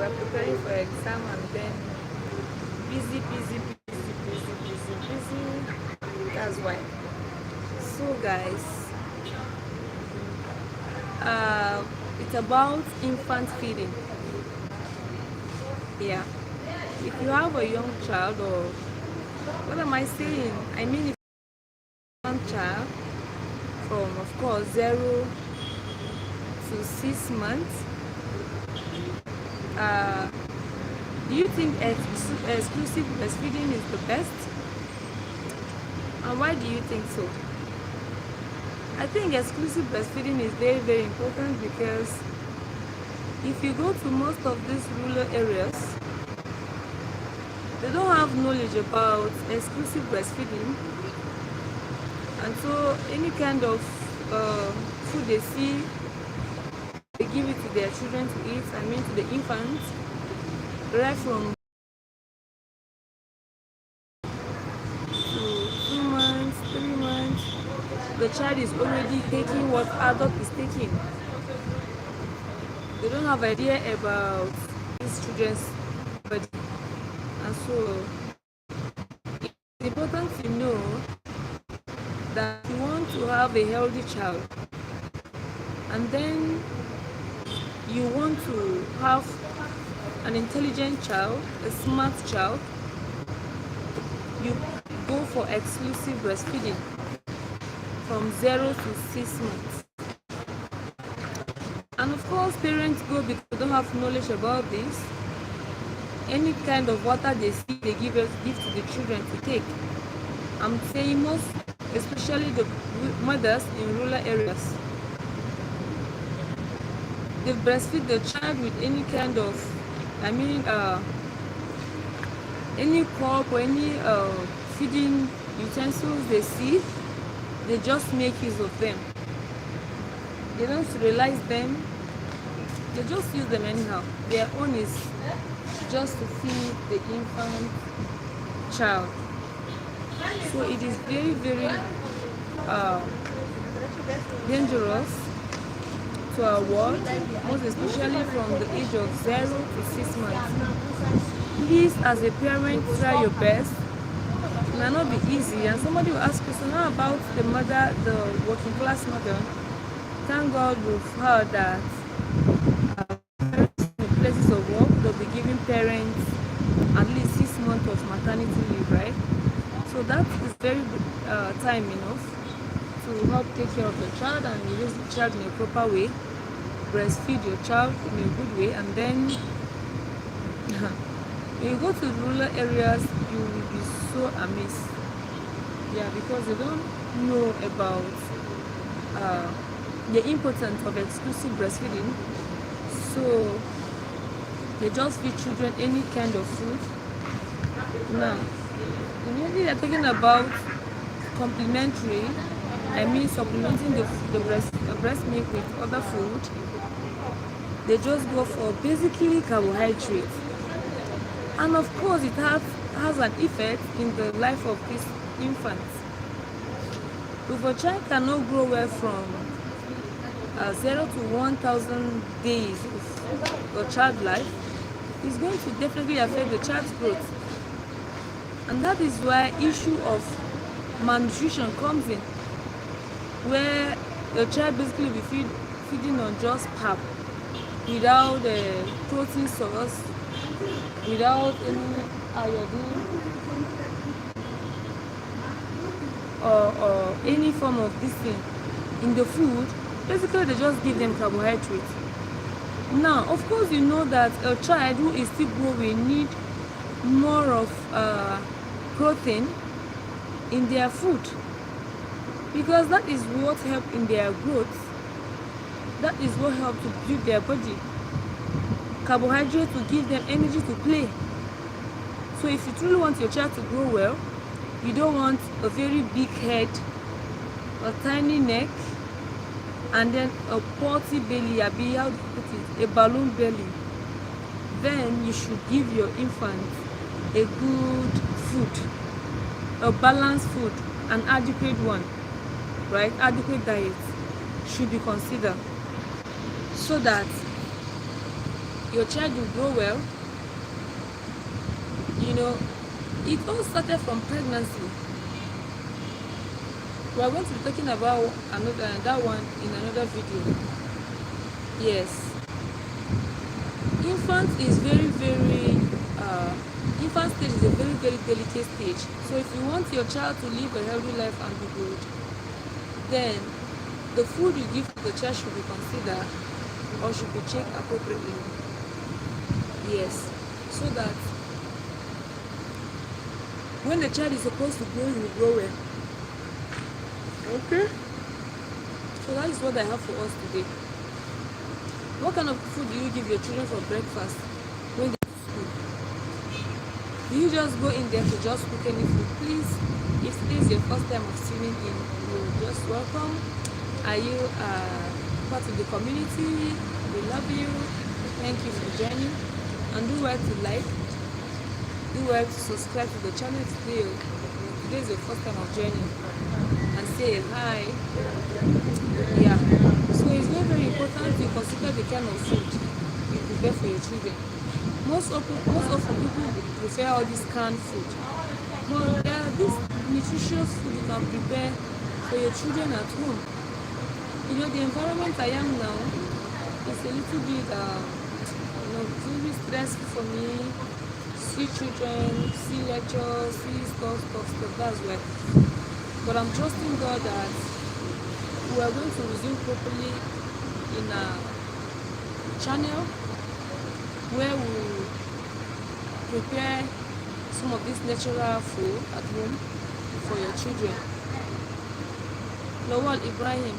we're preparing for exam and then busy. That's why. So guys, it's about infant feeding. Yeah. If you have a young child, or what am I saying? I mean, if you have a young child from, of course, 0 to 6 months, do you think exclusive breastfeeding is the best? And why do you think so? I think exclusive breastfeeding is very, very important because if you go to most of these rural areas, they don't have knowledge about exclusive breastfeeding, and so any kind of food they see, they give it to their children to eat. I mean, to the infants, right from 2 months, 3 months, the child is already taking what adult is taking. They don't have idea about these children's body, and so it's important to know that you want to have a healthy child, and then you want to have an intelligent child, a smart child, you go for exclusive breastfeeding from 0 to 6 months. And of course, parents go because they don't have knowledge about this. Any kind of water they see, they give to the children to take. I'm saying most, especially the mothers in rural areas, they breastfeed the child with any kind of, I mean, any cup or any feeding utensils they see, they just make use of them. They don't realize them, they just use them anyhow. Their own is just to feed the infant child. So it is very, very dangerous to our world, most especially from the age of 0 to 6 months. Please, as a parent, try your best. It might not be easy, and somebody will ask you, so now about the mother, the working class mother. Thank God we've heard that in places of work they'll be giving parents at least 6 months of maternity leave, right? So that is very good time enough to help take care of the child and raise the child in a proper way, breastfeed your child in a good way, and then when you go to rural areas, you will be so amazed. Yeah, because they don't know about the importance of exclusive breastfeeding. So they just feed children any kind of food. Now, immediately they're talking about complementary, I mean supplementing the breast milk with other food. They just go for basically carbohydrates. And of course, it has an effect in the life of these infants. If a child cannot grow well from 0 to 1,000 days of the child life, it's going to definitely affect the child's growth. And that is why issue of malnutrition comes in, where the child basically will be feeding on just pap, without a protein source, without any iodine or any form of this thing in the food. Basically, they just give them carbohydrates. Now, of course, you know that a child who is still growing need more of protein in their food, because that is what helps in their growth. That is what helps to build their body. Carbohydrates will give them energy to play. So if you truly want your child to grow well, you don't want a very big head, a tiny neck, and then a potty belly, how do you put it, a balloon belly. Then you should give your infant a good food, a balanced food, an adequate one, right? Adequate diet should be considered, so that your child will grow well. You know, it all started from pregnancy. We are going to be talking about that one in another video. Yes, infant is infant stage is a very delicate stage. So if you want your child to live a healthy life and be good, then the food you give to the child should be considered or should be checked appropriately. Yes, so that when the child is supposed to grow, he will grow well. Okay? So that is what I have for us today. What kind of food do you give your children for breakfast when they go to school? Do you just go in there to just cook any food? Please, if this is your first time of tuning in, you're just welcome. Are you part of the community? We love you. Thank you for joining. And do well to like. Do well to subscribe to the channel today. Today is your first time of joining. And say hi. Yeah. So it's very important to consider the kind of food you prepare for your children. Most often people prefer all this canned food. But there are this nutritious food you can prepare for your children at home. You know, the environment I am now is a little bit, it's a little stressful for me. See children, see lectures, see stuff, that's why. But I'm trusting God that we are going to resume properly in a channel where we prepare some of this natural food at home for your children. Lawal Ibrahim.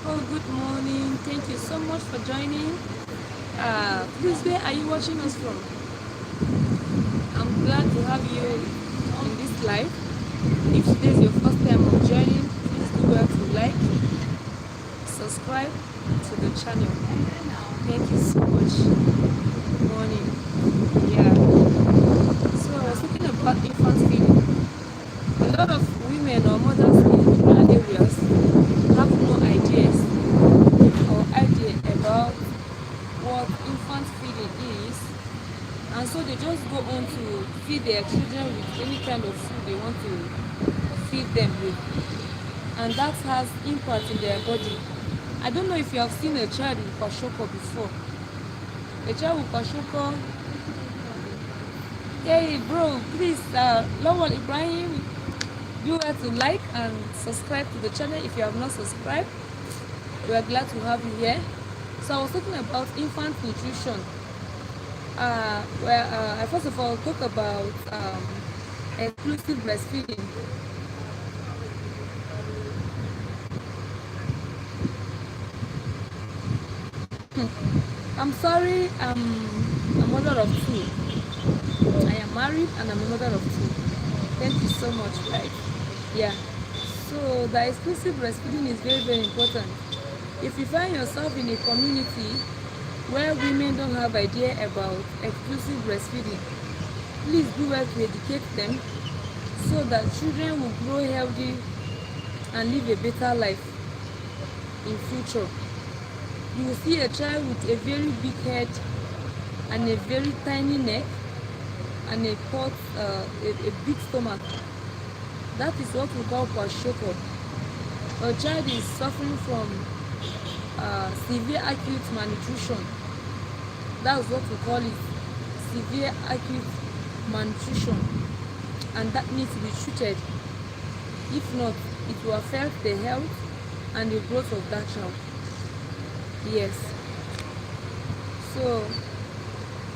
Oh, good morning. Thank you so much for joining. Please, where are you watching us from? I'm glad to have you in this live. If today is your first time of joining, please do well to like, subscribe to the channel. Thank you so much. Good morning. Yeah. So I was talking about infant feeding. A lot of women or mothers in rural areas have no idea about what infant feeding is, and so they just go on to feed their children with any kind of food they want to feed them with, and that has impact in their body. I don't know if you have seen a child with kwashiorkor before. A child with kwashiorkor. Hey bro, please, Lawal Ibrahim, do well to like and subscribe to the channel if you have not subscribed. We are glad to have you here. So I was talking about infant nutrition. I first of all talk about exclusive breastfeeding. I'm sorry, I'm a mother of two. I am married and I'm a mother of two. Thank you so much, right? Yeah. So the exclusive breastfeeding is very important. If you find yourself in a community where women don't have idea about exclusive breastfeeding, please do well to educate them so that children will grow healthy and live a better life in future. You will see a child with a very big head and a very tiny neck and a big stomach. That is what we call kwashiorkor. A child is suffering from severe acute malnutrition. That's what we call it, severe acute malnutrition, and that needs to be treated. If not, it will affect the health and the growth of that child. Yes. So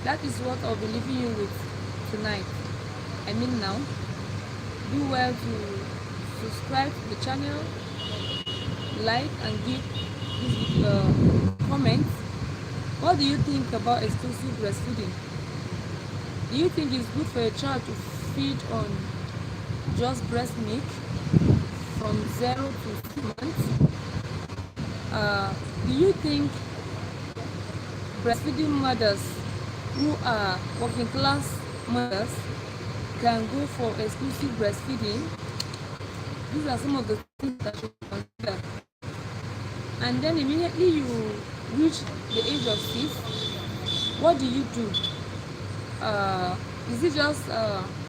that is what I'll be leaving you with tonight. I mean now. Do well to subscribe to the channel, like and give this video comments. What do you think about exclusive breastfeeding? Do you think it's good for a child to feed on just breast milk from 0 to 6 months? Do you think breastfeeding mothers who are working class mothers can go for exclusive breastfeeding? These are some of the things that you consider. And then immediately you reach the age of 6, what do you do? Is it just